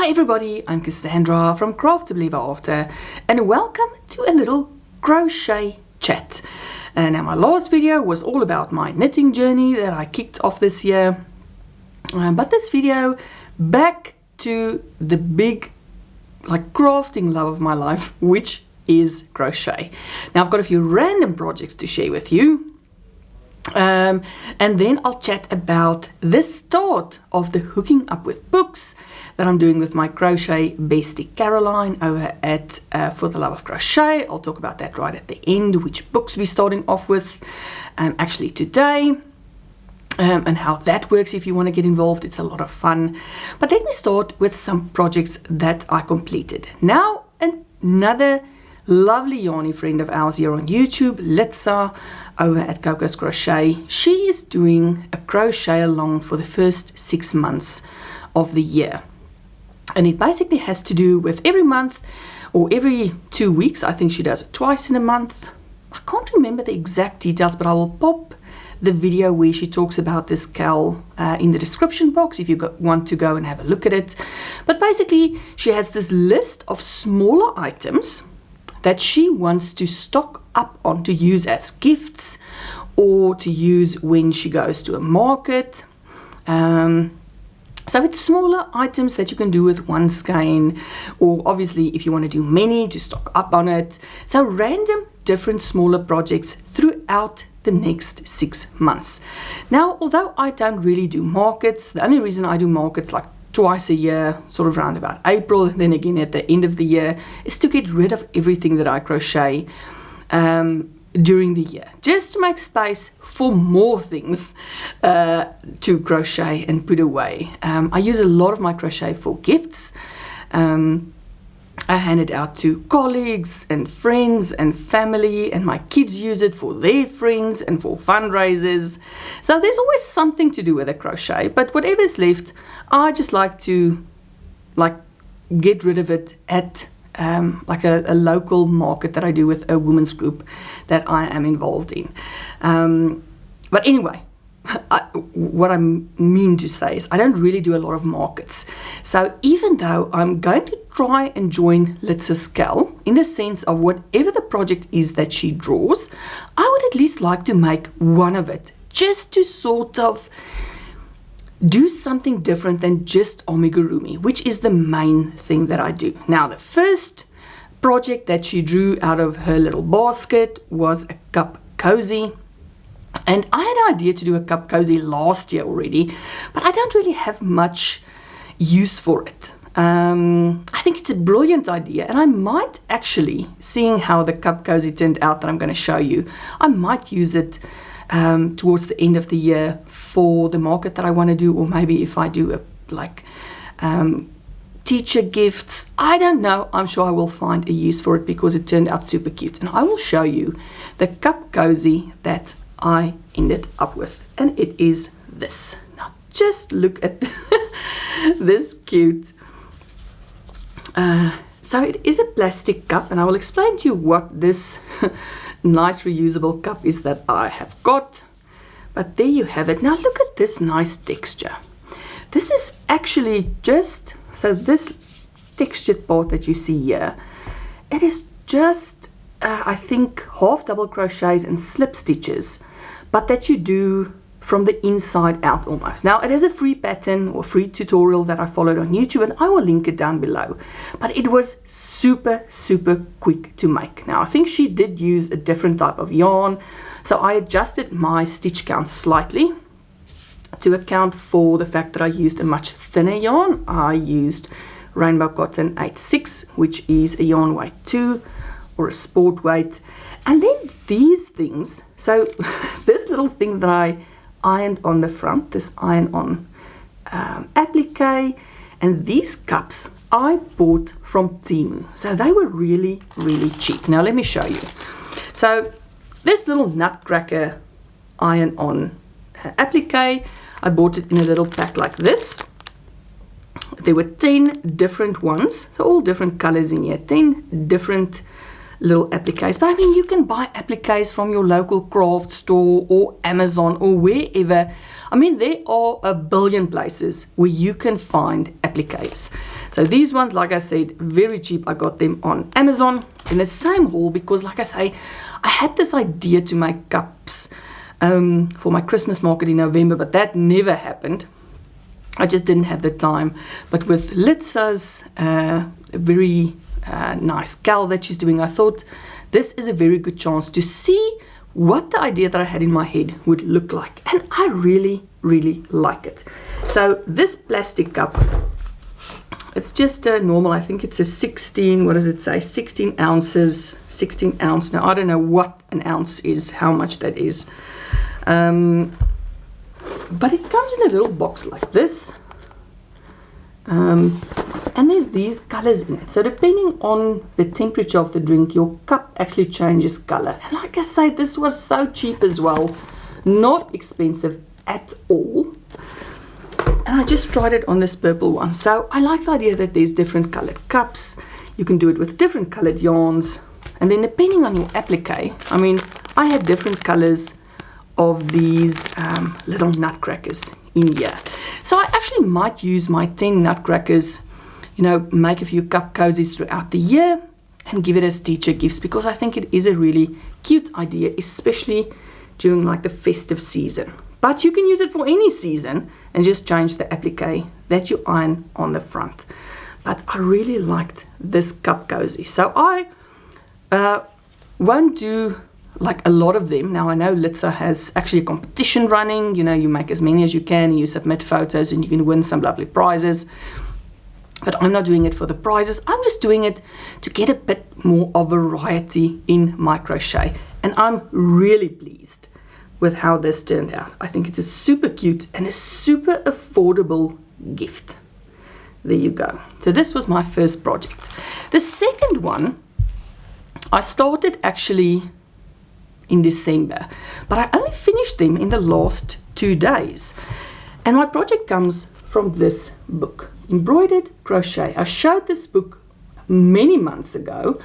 Hi everybody, I'm Cassandra from Craftably After, and welcome to a little crochet chat. Now my last video was all about my knitting journey that I kicked off this year, but this video back to the big crafting love of my life, which is crochet. Now I've got a few random projects to share with you. And then I'll chat about the start of the hooking up with books that I'm doing with my crochet bestie Caroline over at For the Love of Crochet. I'll talk about that right at the end, which books we're starting off with actually today, and how that works if you want to get involved. It's a lot of fun. But let me start with some projects that I completed. Now another lovely yarny friend of ours here on YouTube, Litsa, over at Coco's Crochet. She is doing a crochet along for the first 6 months of the year. And it basically has to do with every month or every 2 weeks. I think she does it twice in a month. I can't remember the exact details, but I will pop the video where she talks about this gal in the description box if you want to go and have a look at it. But basically, she has this list of smaller items that she wants to stock up on to use as gifts or to use when she goes to a market. So it's smaller items that you can do with one skein, or obviously if you want to do many, to stock up on it. So random different smaller projects throughout the next 6 months. Now, although I don't really do markets, the only reason I do markets twice a year, sort of around about April, and then again at the end of the year, is to get rid of everything that I crochet during the year, just to make space for more things to crochet and put away. I use a lot of my crochet for gifts. I hand it out to colleagues and friends and family, and my kids use it for their friends and for fundraisers. So there's always something to do with a crochet, but whatever's left, I just like to get rid of it at a local market that I do with a women's group that I am involved in. But anyway, what I mean to say is I don't really do a lot of markets. So even though I'm going to try and join Litsa's gal in the sense of whatever the project is that she draws, I would at least like to make one of it, just to sort of do something different than just amigurumi, which is the main thing that I do. Now, the first project that she drew out of her little basket was a cup cozy. And I had an idea to do a cup cozy last year already, but I don't really have much use for it. I think it's a brilliant idea, and I might actually, seeing how the cup cozy turned out that I'm going to show you, I might use it towards the end of the year for the market that I want to do, or maybe if I do teacher gifts. I don't know. I'm sure I will find a use for it because it turned out super cute, and I will show you the cup cozy that I ended up with, and it is this. Now just look at this cute. So it is a plastic cup, and I will explain to you what this nice reusable cup is that I have got. But there you have it. Now look at this nice texture. This is actually just, so this textured part that you see here, it is just I think half double crochets and slip stitches, but that you do from the inside out almost. Now it is a free pattern or free tutorial that I followed on YouTube, and I will link it down below, but it was super quick to make. Now I think she did use a different type of yarn, so I adjusted my stitch count slightly to account for the fact that I used a much thinner yarn. I used Rainbow Cotton 86, which is a yarn weight 2 or a sport weight. And then these things, so this little thing that I ironed on the front, this iron-on Applic Cas, and these cups I bought from Temu. So they were really cheap. Now let me show you. So this little nutcracker iron-on Applic Cas, I bought it in a little pack like this. There were 10 different ones, so all different colors in here, 10 different little Applic Cas. But I mean, you can buy Applic Cas from your local craft store or Amazon or wherever. I mean, there are a billion places where you can find Applic Cas. So these ones, like I said, very cheap. I got them on Amazon in the same haul because, like I say, I had this idea to make cups for my Christmas market in November, but that never happened. I just didn't have the time. But with Litsa's very nice gal that she's doing, I thought this is a very good chance to see what the idea that I had in my head would look like. And I really, really like it. So this plastic cup, it's just a normal, I think it's a 16, what does it say? 16 ounces, 16 ounce. Now, I don't know what an ounce is, how much that is. But it comes in a little box like this. And there's these colors in it. So depending on the temperature of the drink, your cup actually changes color. And like I say, this was so cheap as well. Not expensive at all. And I just tried it on this purple one. So I like the idea that there's different colored cups. You can do it with different colored yarns. And then depending on your applique, I mean, I had different colors of these little nutcrackers in here. So I actually might use my 10 nutcrackers, you know, make a few cup cozies throughout the year and give it as teacher gifts, because I think it is a really cute idea, especially during like the festive season. But you can use it for any season and just change the applique that you iron on the front. But I really liked this cup cozy. So I won't do like a lot of them. Now I know Litsa has actually a competition running. You know, you make as many as you can and you submit photos and you can win some lovely prizes. But I'm not doing it for the prizes. I'm just doing it to get a bit more of variety in my crochet. And I'm really pleased with how this turned out. I think it's a super cute and a super affordable gift. There you go. So this was my first project. The second one, I started actually in December, but I only finished them in the last 2 days. And my project comes from this book, Embroidered Crochet. I showed this book many months ago.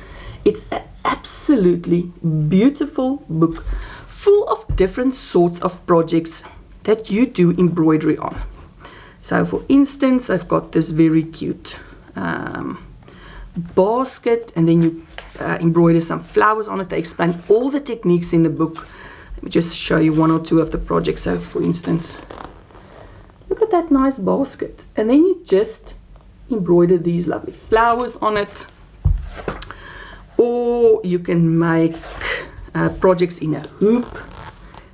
It's an absolutely beautiful book full of different sorts of projects that you do embroidery on. So for instance, they've got this very cute basket, and then you embroider some flowers on it. They explain all the techniques in the book. Let me just show you one or two of the projects. So for instance, look at that nice basket, and then you just embroider these lovely flowers on it. Or you can make projects in a hoop.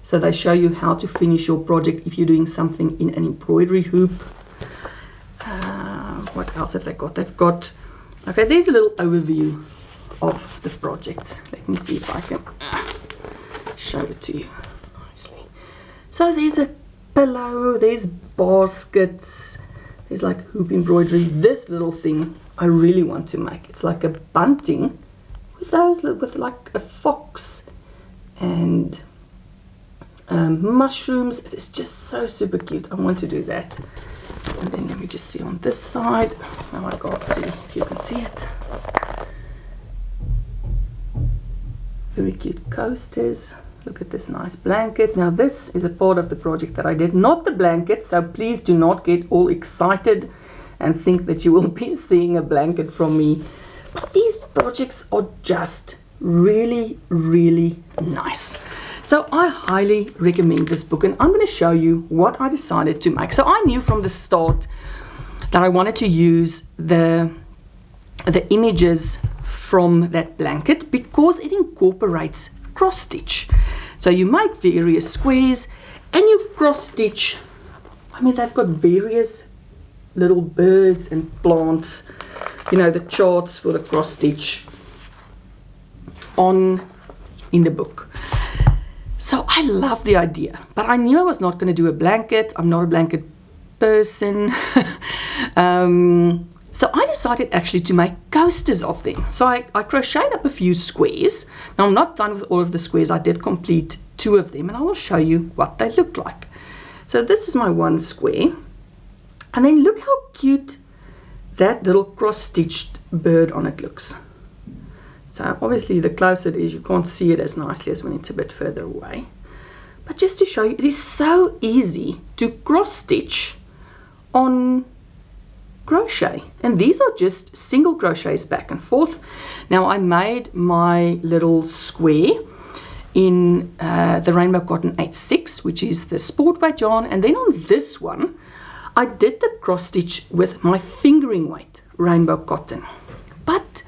So they show you how to finish your project if you're doing something in an embroidery hoop. What else have they got? They've got, okay, there's a little overview of the project. Let me see if I can show it to you nicely. So there's a pillow, there's baskets, there's like hoop embroidery. This little thing I really want to make. It's like a bunting with those, with like a fox and mushrooms. It is just so super cute. I want to do that. And then let me just see on this side. Oh, I can't see if you can see it. Very cute coasters. Look at this nice blanket. Now this is a part of the project that I did, not the blanket, so please do not get all excited and think that you will be seeing a blanket from me. But these projects are just really, really nice. So I highly recommend this book, and I'm going to show you what I decided to make. So I knew from the start that I wanted to use the images from that blanket because it incorporates cross stitch. So you make various squares and you cross stitch. I mean, they've got various little birds and plants, you know, the charts for the cross stitch in the book. So I love the idea, but I knew I was not going to do a blanket. I'm not a blanket person. So I decided actually to make coasters of them. So I crocheted up a few squares. Now I'm not done with all of the squares. I did complete 2 of them, and I will show you what they look like. So this is my one square. And then look how cute that little cross-stitched bird on it looks. So obviously the closer it is, you can't see it as nicely as when it's a bit further away. But just to show you, it is so easy to cross-stitch on crochet, and these are just single crochets back and forth. Now I made my little square in the Rainbow Cotton 8/6, which is the sport weight yarn, and then on this one I did the cross stitch with my fingering weight Rainbow Cotton, but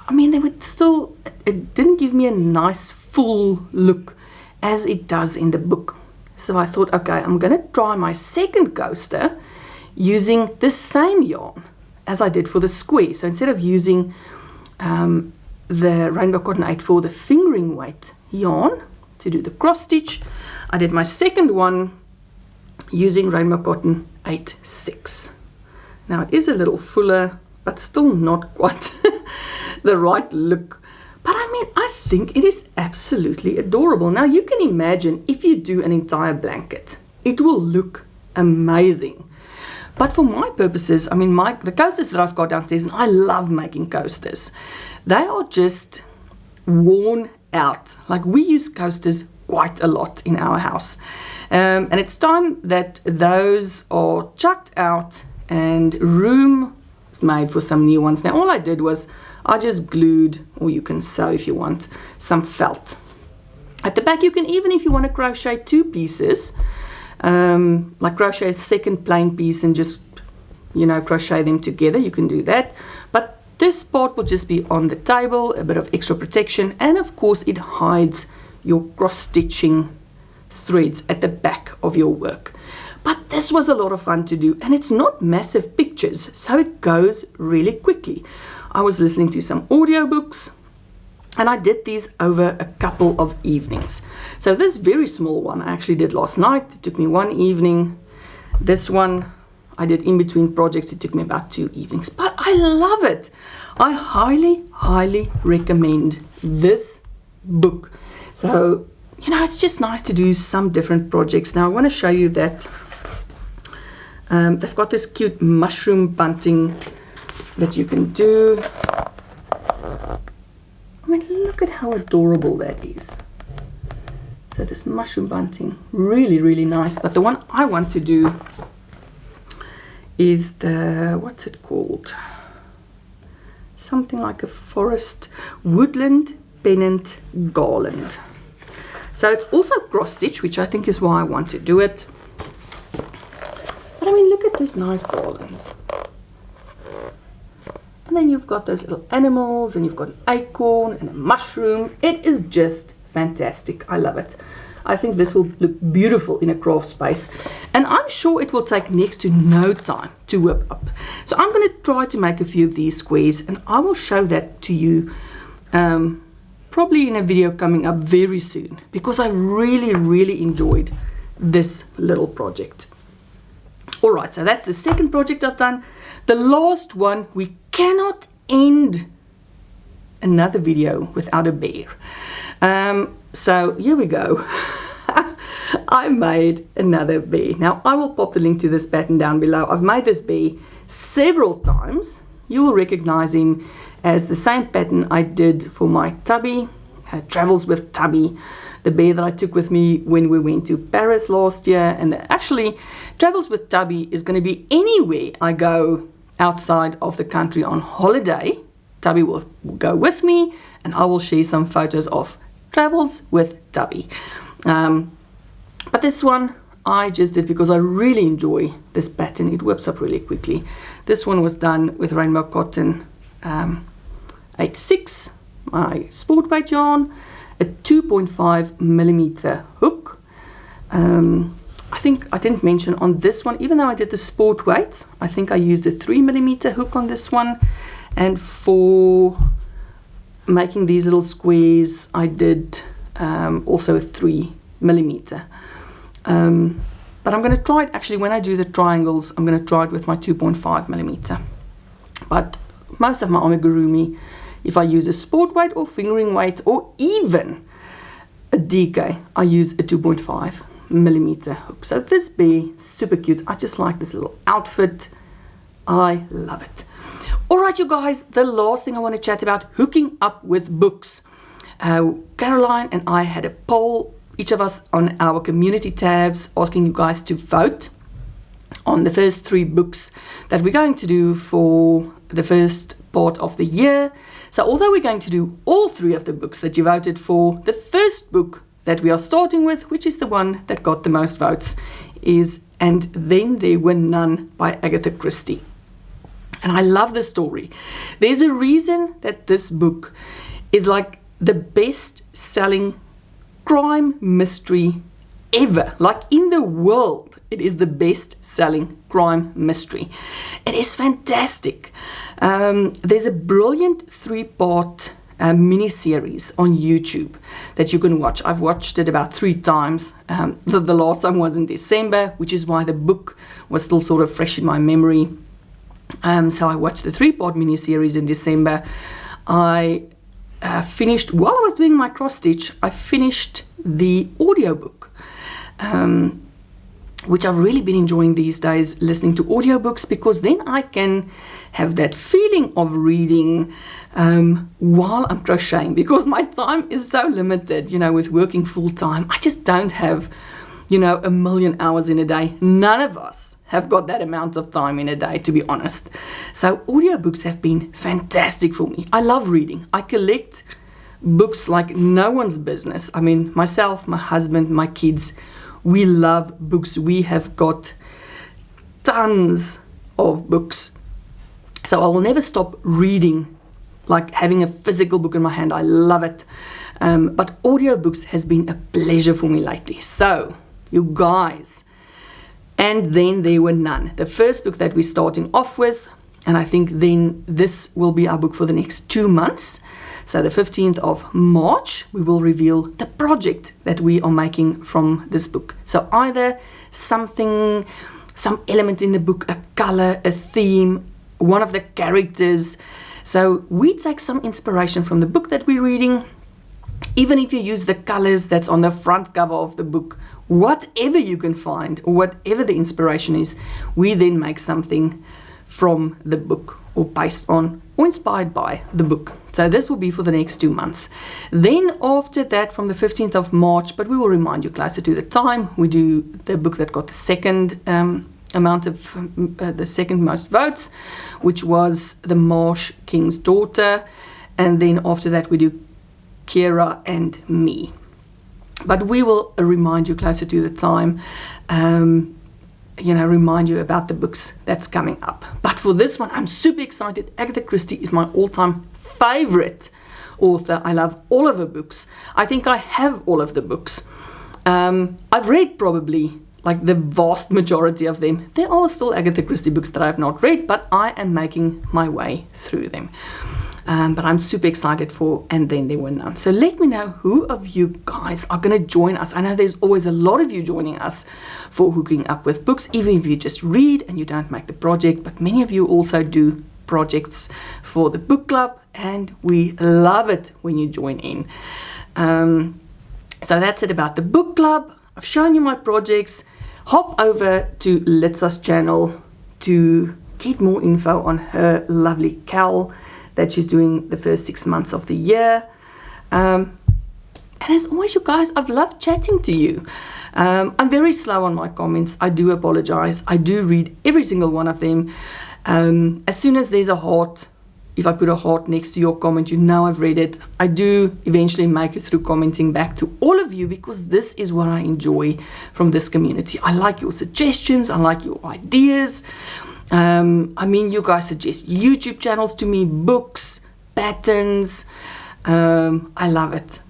I mean they would still, it didn't give me a nice full look as it does in the book. So I thought, okay, I'm going to try my second coaster using the same yarn as I did for the square. So instead of using the Rainbow Cotton 8 for the fingering weight yarn to do the cross stitch, I did my second one using Rainbow Cotton 8/6. Now it is a little fuller, but still not quite the right look. But I mean, I think it is absolutely adorable. Now you can imagine if you do an entire blanket, it will look amazing. But for my purposes, I mean, the coasters that I've got downstairs, and I love making coasters, they are just worn out. Like, we use coasters quite a lot in our house. And it's time that those are chucked out and room is made for some new ones. Now, all I did was I just glued, or you can sew if you want, some felt. At the back, you can even, if you want to crochet two pieces, like crochet a second plain piece and just, you know, crochet them together, you can do that. But this part will just be on the table, a bit of extra protection, and of course it hides your cross-stitching threads at the back of your work. But this was a lot of fun to do, and it's not massive pictures, so it goes really quickly. I was listening to some audiobooks, and I did these over a couple of evenings. So this very small one I actually did last night. It took me one evening. This one I did in between projects. It took me about 2 evenings. But I love it. I highly, highly recommend this book. So, you know, it's just nice to do some different projects. Now I want to show you that they've got this cute mushroom bunting that you can do. I mean, look at how adorable that is. So this mushroom bunting, really, really nice. But the one I want to do is the, what's it called? Something like a forest woodland pennant garland. So it's also cross stitch, which I think is why I want to do it. But I mean, look at this nice garland. And then you've got those little animals, and you've got an acorn and a mushroom. It is just fantastic. I love it. I think this will look beautiful in a craft space, and I'm sure it will take next to no time to whip up. So I'm going to try to make a few of these squares, and I will show that to you probably in a video coming up very soon, because I really, really enjoyed this little project. All right, so that's the second project I've done. The last one, we cannot end another video without a bear. So here we go. I made another bear. Now I will pop the link to this pattern down below. I've made this bear several times. You will recognize him as the same pattern I did for my Tubby, Travels with Tubby, the bear that I took with me when we went to Paris last year. And actually, Travels with Tubby is going to be anywhere I go outside of the country on holiday. Tubby will go with me, and I will share some photos of Travels with Tubby. But this one I just did because I really enjoy this pattern. It whips up really quickly. This one was done with Rainbow Cotton 8/6, my sport weight yarn, a 2.5 millimeter hook. I think I didn't mention on this one, even though I did the sport weight, I think I used a 3 millimeter hook on this one. And for making these little squares, I did also a 3 millimeter. But I'm going to try it, actually, when I do the triangles, I'm going to try it with my 2.5 millimeter. But most of my amigurumi, if I use a sport weight or fingering weight or even a DK, I use a 2.5 millimeter hook. So this bear, super cute. I just like this little outfit. I love it. All right, you guys, the last thing I want to chat about, hooking up with books. Caroline and I had a poll, each of us on our community tabs, asking you guys to vote on the first 3 books that we're going to do for the first part of the year. So although we're going to do all 3 of the books that you voted for, the first book that we are starting with, which is the one that got the most votes, is And Then There Were None by Agatha Christie. And I love the story. There's a reason that this book is like the best-selling crime mystery ever. Like in the world, it is the best-selling crime mystery. It is fantastic. There's a brilliant 3-part mini-series on YouTube that you can watch. I've watched it about 3 times. The last time was in December, which is why the book was still sort of fresh in my memory. So I watched the 3-part mini-series in December. I finished, while I was doing my cross-stitch, I finished the audiobook, which I've really been enjoying these days, listening to audiobooks, because then I can have that feeling of reading while I'm crocheting, because my time is so limited, you know, with working full-time. I just don't have, you know, 1 million hours in a day. None of us have got that amount of time in a day, to be honest. So audiobooks have been fantastic for me. I love reading. I collect books like no one's business. I mean, myself, my husband, my kids, we love books. We have got tons of books. So I will never stop reading, like having a physical book in my hand. I love it. But audiobooks has been a pleasure for me lately. So, you guys, And Then There Were None, the first book that we're starting off with, and I think then this will be our book for the next 2 months. So the 15th of March, we will reveal the project that we are making from this book. So either something, some element in the book, a color, a theme, one of the characters. So we take some inspiration from the book that we're reading, even if you use the colors that's on the front cover of the book. Whatever you can find, or whatever the inspiration is, we then make something from the book, or based on, or inspired by the book. So this will be for the next 2 months. Then after that, from the 15th of March, but we will remind you closer to the time, we do the book that got the second the second most votes, which was The Marsh King's Daughter. And then after that, we do Kira and Me. But we will remind you closer to the time, you know, remind you about the books that's coming up. But for this one, I'm super excited. Agatha Christie is my all-time favorite author. I love all of her books. I think I have all of the books. I've read probably like the vast majority of them. There are still Agatha Christie books that I have not read, but I am making my way through them. But I'm super excited for And Then There Were None. So let me know who of you guys are going to join us. I know there's always a lot of you joining us for hooking up with books, even if you just read and you don't make the project. But many of you also do projects for the book club, and we love it when you join in. So that's it about the book club. I've shown you my projects. Hop over to Litsa's channel to get more info on her lovely Cal that she's doing the first 6 months of the year. And as always, you guys, I've loved chatting to you. I'm very slow on my comments. I do apologize. I do read every single one of them. As soon as there's a heart, if I put a heart next to your comment, you know I've read it. I do eventually make it through commenting back to all of you, because this is what I enjoy from this community. I like your suggestions. I like your ideas. I mean, you guys suggest YouTube channels to me, books, patterns. I love it.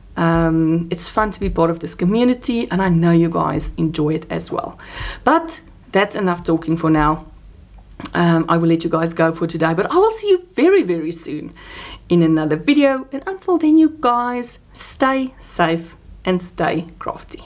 It's fun to be part of this community, and I know you guys enjoy it as well. But that's enough talking for now. I will let you guys go for today, but I will see you very, very soon in another video. And until then, you guys, stay safe and stay crafty.